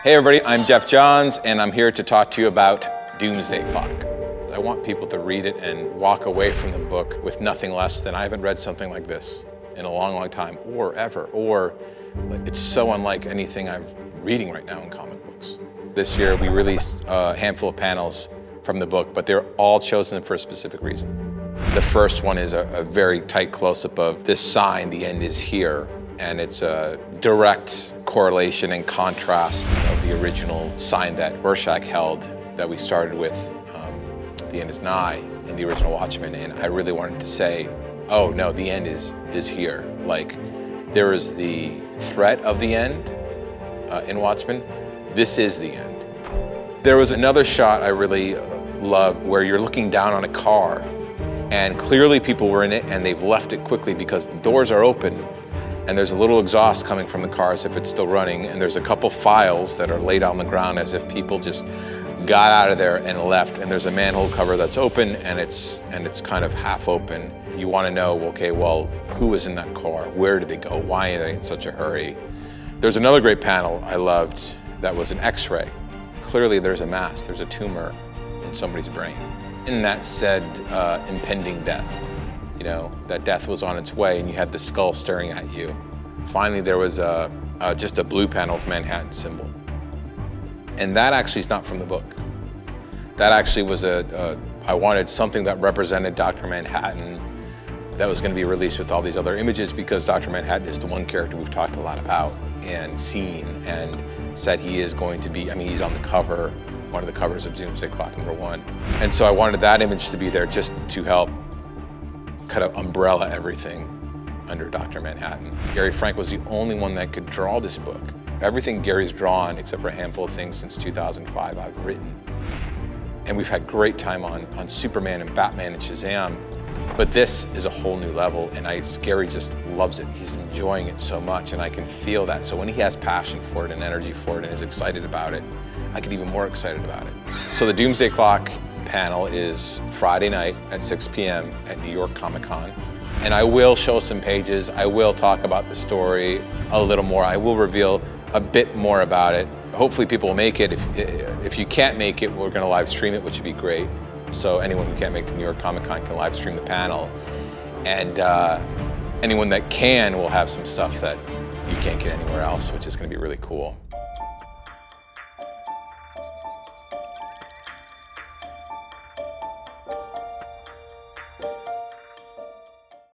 Hey everybody, I'm Geoff Johns, and I'm here to talk to you about Doomsday Clock. I want people to read it and walk away from the book with nothing less than I haven't read something like this in a long, long time, or ever, or it's so unlike anything I'm reading right now in comic books. This year we released a handful of panels from the book, but they're all chosen for a specific reason. The first one is a very tight close-up of this sign, "The end is here," and it's a direct correlation and contrast of the original sign that Rorschach held that we started with, "The end is nigh," in the original Watchmen, and I really wanted to say, oh no, the end is here. Like, there is the threat of the end in Watchmen. This is the end. There was another shot I really loved where you're looking down on a car, and clearly people were in it and they've left it quickly because the doors are open and there's a little exhaust coming from the car as if it's still running, and there's a couple files that are laid on the ground as if people just got out of there and left, and there's a manhole cover that's open and it's kind of half open. You want to know, okay, well, who was in that car? Where did they go? Why are they in such a hurry? There's another great panel I loved that was an X-ray. Clearly there's a mass, there's a tumor in somebody's brain. And that said impending death. You know, that death was on its way and you had the skull staring at you. Finally, there was just a blue panel with Manhattan symbol. And that actually is not from the book. That actually was I wanted something that represented Dr. Manhattan that was going to be released with all these other images, because Dr. Manhattan is the one character we've talked a lot about and seen, and said he is going to be, I mean, he's on the cover, one of the covers of Doomsday Clock #1. And so I wanted that image to be there just to help kind of umbrella everything under Dr. Manhattan. Gary Frank was the only one that could draw this book. Everything Gary's drawn, except for a handful of things since 2005, I've written. And we've had great time on Superman and Batman and Shazam. But this is a whole new level, and Gary just loves it. He's enjoying it so much, and I can feel that. So when he has passion for it and energy for it and is excited about it, I get even more excited about it. So the Doomsday Clock panel is Friday night at 6 p.m. at New York Comic Con. And I will show some pages. I will talk about the story a little more. I will reveal a bit more about it. Hopefully people will make it. If you can't make it, we're going to live stream it, which would be great. So anyone who can't make it to New York Comic Con can live stream the panel. And anyone that can will have some stuff that you can't get anywhere else, which is going to be really cool.